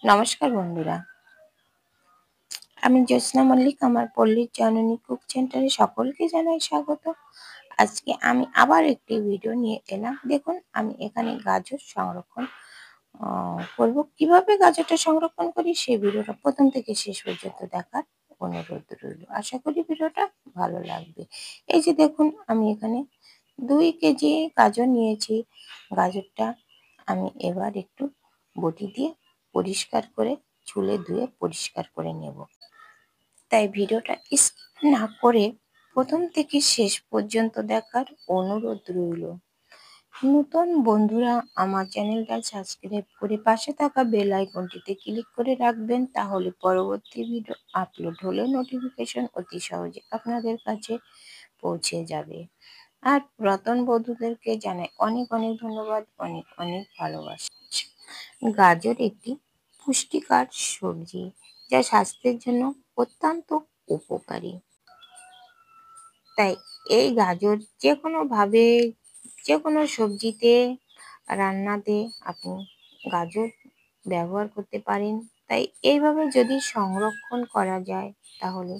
নমস্কার বন্ধুরা, আমি জ্যোৎস্না মল্লিক। আমার পল্লীর জননী কুক সেন্টারে সকলকে জানাই স্বাগত। আজকে আমি আবার একটি ভিডিও নিয়ে এলাম। দেখুন, আমি এখানে গাজর সংরক্ষণ করব। কিভাবে গাজরটা সংরক্ষণ করি সেই ভিডিওটা প্রথম থেকে শেষ পর্যন্ত দেখার অনুরোধ রইল। আশা করি ভিডিওটা ভালো লাগবে। এই যে দেখুন, আমি এখানে 2 কেজি গাজর নিয়েছি। গাজরটা আমি এবার একটু বটি দিয়ে পরিষ্কার করে ছুলে ধুয়ে পরিষ্কার করে নেব। তাই ভিডিওটা স্কিপ না করে প্রথম থেকে শেষ পর্যন্ত দেখার অনুরোধ রইল। নতুন বন্ধুরা আমার চ্যানেলটা সাবস্ক্রাইব করে পাশে থাকা বেল আইকনটিতে ক্লিক করে রাখবেন, তাহলে পরবর্তী ভিডিও আপলোড হলে নোটিফিকেশন অতি সহজে আপনাদের কাছে পৌঁছে যাবে। আর পুরাতন বন্ধুদেরকে জানাই অনেক অনেক ধন্যবাদ, অনেক অনেক ভালোবাসা। গাজর একটি পুষ্টিকর সবজি, যা স্বাস্থ্যের জন্য অত্যন্ত উপকারী। তাই এই গাজর যেকোনোভাবে যেকোনো সবজিতে রান্নাতে আপনি গাজর ব্যবহার করতে পারেন। তাই এইভাবে যদি সংরক্ষণ করা যায় তাহলে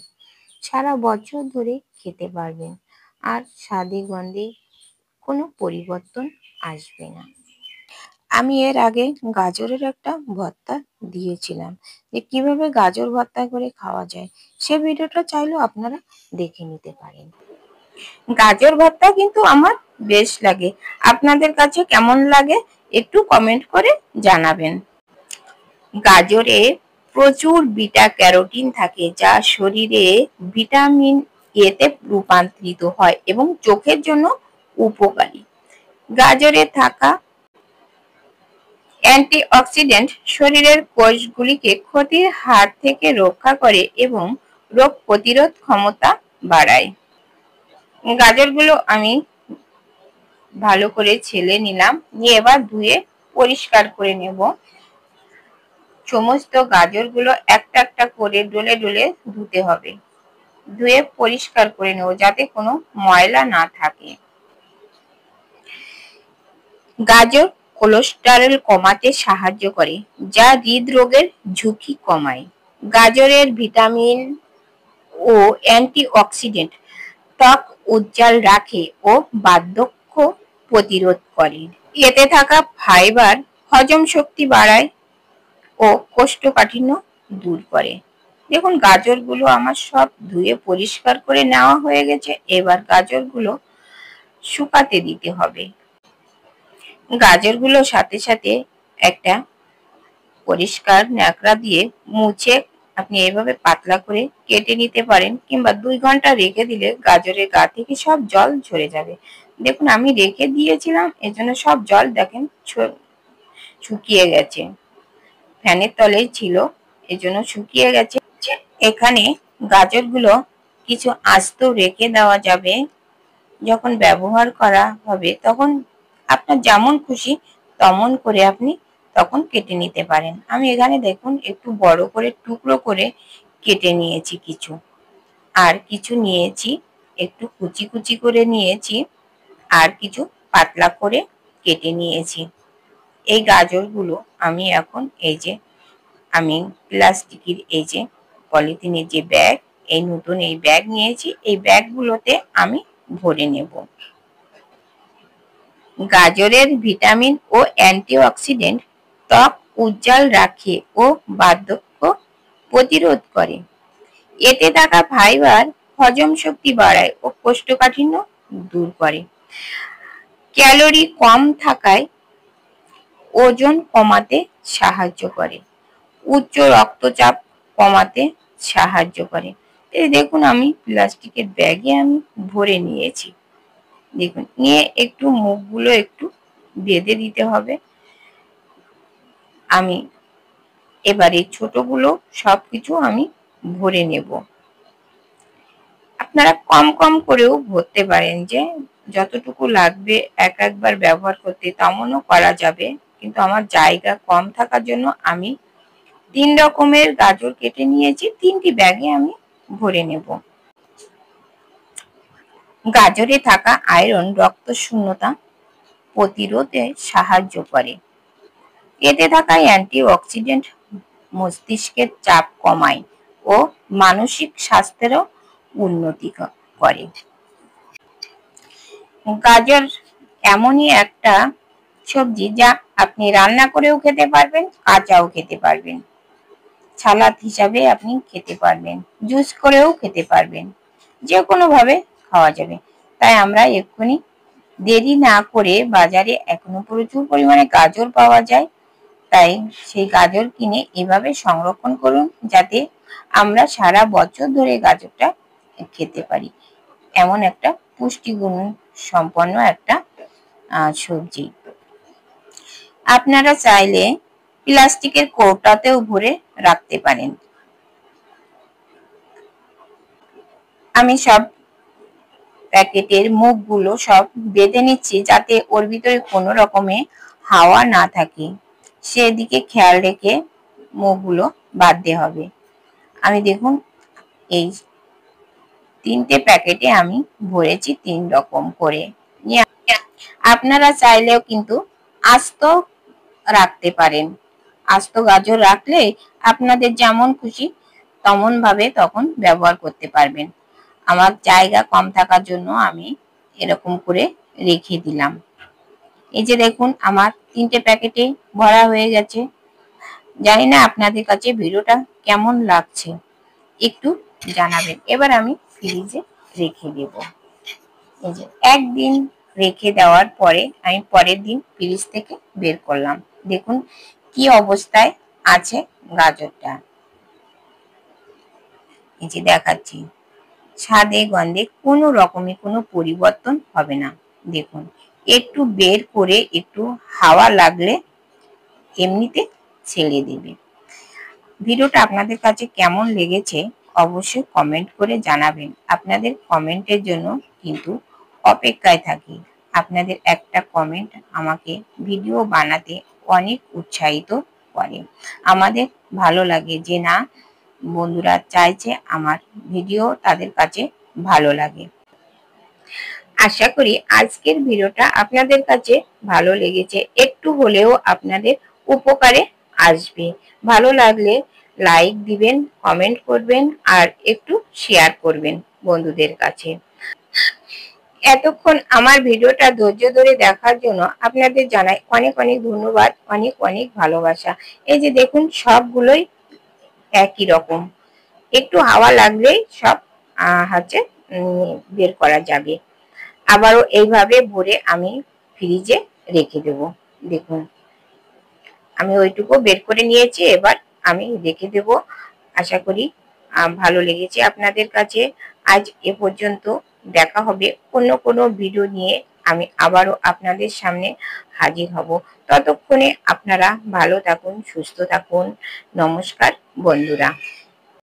সারা বছর ধরে খেতে পারবেন, আর স্বাদে গন্ধে কোনো পরিবর্তন আসবে না। আমি এর আগে গাজরের একটা ভর্তা দিয়েছিলাম, যে কিভাবে গাজর ভর্তা করে খাওয়া যায়। সে ভিডিওটা চাইলেও আপনারা দেখে নিতে পারেন। গাজর ভর্তা কিন্তু আমার বেশ লাগে। আপনাদের কাছে কেমন লাগে একটু কমেন্ট করে জানাবেন। গাজরে প্রচুর বিটা ক্যারোটিন থাকে, যা শরীরে ভিটামিন এতে রূপান্তরিত হয় এবং চোখের জন্য উপকারী। গাজরে থাকা অ্যান্টিঅক্সিডেন্ট শরীরের কোষগুলিকে ক্ষতির হাত থেকে রক্ষা করে এবং রোগ প্রতিরোধ ক্ষমতা বাড়ায়। গাজরগুলো আমি ভালো করে ছেলে নিলাম, নিয়ে এবার ধুয়ে পরিষ্কার করে নেব। সমস্ত গাজরগুলো একটা একটা করে ডলে ডলে ধুতে হবে। ধুয়ে পরিষ্কার করে নেব যাতে কোনো ময়লা না থাকে। গাজর কোলেস্টেরল কমাতে সাহায্য করে, যা হৃদরোগের ঝুঁকি কমায়। গাজরের ভিটামিন ও অ্যান্টিঅক্সিডেন্ট ত্বক উজ্জ্বল রাখে ও বার্ধক্য প্রতিরোধ করে। এতে থাকা ফাইবার হজম শক্তি বাড়ায় ও কোষ্ঠকাঠিন্য দূর করে। দেখুন, গাজরগুলো আমার সব ধুয়ে পরিষ্কার করে নেওয়া হয়ে গেছে। এবার গাজরগুলো শুকাতে দিতে হবে। গাজরগুলো সাথে সাথে একটা পরিষ্কার ন্যাকড়া দিয়ে মুছে আপনি এভাবে পাতলা করে কেটে নিতে পারেন, কিংবা 2 ঘন্টা রেখে দিলে গাজরের গা থেকে সব জল ঝরে যাবে। দেখুন, আমি রেখে দিয়েছিলাম, এজন্য সব জল দেখেন শুকিয়ে গেছে। ফ্যানের তলেই ছিল, এজন্য শুকিয়ে গেছে। এখানে গাজরগুলো কিছু আস্ত রেখে দেওয়া যাবে। যখন ব্যবহার করা হবে তখন আপনার যেমন খুশি তেমন করে আপনি তখন কেটে নিতে পারেন। আমি এখানে দেখুন একটু বড় করে টুকরো করে কেটে নিয়েছি কিছু, আর কিছু নিয়েছি একটু কুচি কুচি করে নিয়েছি, আর কিছু পাতলা করে কেটে নিয়েছি। এই গাজরগুলো আমি এখন আমি প্লাস্টিকের পলিথিনের যে ব্যাগ, নতুন এই ব্যাগ নিয়েছি, এই ব্যাগগুলোতে আমি ভরে নেব। গাজরের ভিটামিন ও অ্যান্টিঅক্সিডেন্ট ত্বক উজ্জ্বল রাখে ও বার্ধক্য প্রতিরোধ করে। এতে থাকা ফাইবার হজম শক্তি বাড়ায় ও কোষ্ঠকাঠিন্য দূর করে। ক্যালোরি কম থাকায় ওজন কমাতে সাহায্য করে। উচ্চ রক্তচাপ কমাতে সাহায্য করে। এই দেখুন, আমি প্লাস্টিকের ব্যাগে আমি ভরে নিয়েছি। দেখুন, নিয়ে একটু মুখগুলো একটু বেঁধে দিতে হবে। আমি এবারে ছোটগুলো সবকিছু আমি ভরে নেব। আপনারা কম কম করেও ভরতে পারেন, যে যতটুকু লাগবে একবার ব্যবহার করতে তেমনও করা যাবে, কিন্তু আমার জায়গা কম থাকার জন্য আমি 3 রকমের গাজর কেটে নিয়েছি। 3টি ব্যাগে আমি ভরে নেব। গাজরে থাকা আয়রন রক্ত শূন্যতা প্রতিরোধে সাহায্য করে। এতে থাকা অ্যান্টিঅক্সিডেন্ট মস্তিষ্কের চাপ কমায় ও মানসিক স্বাস্থ্যেরও উন্নতি করে। গাজর এমনই একটা সবজি যা আপনি রান্না করেও খেতে পারবেন, কাঁচাও খেতে পারবেন, সালাদ হিসাবে আপনি খেতে পারবেন, জুস করেও খেতে পারবেন, যে কোনো ভাবে খাওয়া যাবে। তাই আমরা এক্ষুনি দেরি না করে, বাজারে এখনো প্রচুর পরিমাণে গাজর পাওয়া যায়, তাই সেই গাজর কিনে এভাবে সংরক্ষণ করুন যাতে আমরা সারা বছর ধরে গাজরটা খেতে পারি। এমন একটা পুষ্টিগুণ সম্পন্ন একটা সবজি। আপনারা চাইলে প্লাস্টিকের কৌটাতেও ভরে রাখতে পারেন। আমি সব প্যাকেটের মুখগুলো সব বেঁধে নিচ্ছি যাতে ওর ভিতরে কোনো রকমের হাওয়া না থাকে, সেদিকে খেয়াল রেখে মুখগুলো বাঁধতে হবে। আমি দেখুন এই 3টে প্যাকেটে আমি ভরেছি 3 রকম করে। আপনারা চাইলেও কিন্তু আস্ত রাখতে পারেন। আস্ত গাজর রাখলে আপনাদের যেমন খুশি তেমন ভাবে তখন ব্যবহার করতে পারবেন। আমার জায়গা কম থাকার জন্য আমি এরকম করে রেখে দিলাম। এই যে দেখুন আমার 3টে প্যাকেটে ভরা হয়ে গেছে। জানি না আপনাদের কাছে ভিডিওটা কেমন লাগছে, একটু জানাবেন। এবার আমি ফ্রিজে রেখে দেব। এই যে একদিন রেখে দেওয়ার পরে আমি পরের দিন ফ্রিজ থেকে বের করলাম। দেখুন কি অবস্থায় আছে গাজরটা। এই যে দেখাচ্ছি, স্বাদে গন্ধে কোনো রকমের কোনো পরিবর্তন হবে না। দেখুন একটু বের করে একটু হাওয়া লাগলে এমনিতে ছেড়ে দেবে। ভিডিওটা আপনাদের কাছে কেমন লেগেছে অবশ্যই কমেন্ট করে জানাবেন। আপনাদের কমেন্টের জন্য কিন্তু অপেক্ষায় থাকি। আপনাদের একটা কমেন্ট আমাকে ভিডিও বানাতে অনেক উৎসাহিত করে। আমাদের ভালো লাগে যে না, বন্ধুরা চাইছে আমার ভিডিও তাদের কাছে ভালো লাগে। আশা করি আজকের ভিডিওটা আপনাদের কাছে ভালো লেগেছে, একটু হলেও আপনাদের উপকারে আসবে। ভালো লাগলে লাইক দিবেন, কমেন্ট করবেন আর একটু শেয়ার করবেন বন্ধুদের কাছে। এতক্ষণ আমার ভিডিওটা ধৈর্য ধরে দেখার জন্য আপনাদের জানাই অনেক অনেক ধন্যবাদ, অনেক অনেক ভালোবাসা। এই যে দেখুন সবগুলোই একই রকম, একটু হাওয়া লাগলেই সব হচ্ছে বের করা যাবে। আবারও এইভাবে ভরে আমি ফ্রিজে রেখে দেব। দেখুন আমি ওইটুকু বের করে নিয়েছি, এবার আমি রেখে দেব। আশা করি ভালো লেগেছে আপনাদের কাছে। আজ এ পর্যন্ত, দেখা হবে অন্য কোনো ভিডিও নিয়ে। আমি আবারও আপনাদের সামনে হাজির হব। ততক্ষণে আপনারা ভালো থাকুন, সুস্থ থাকুন। নমস্কার বন্ধুরা।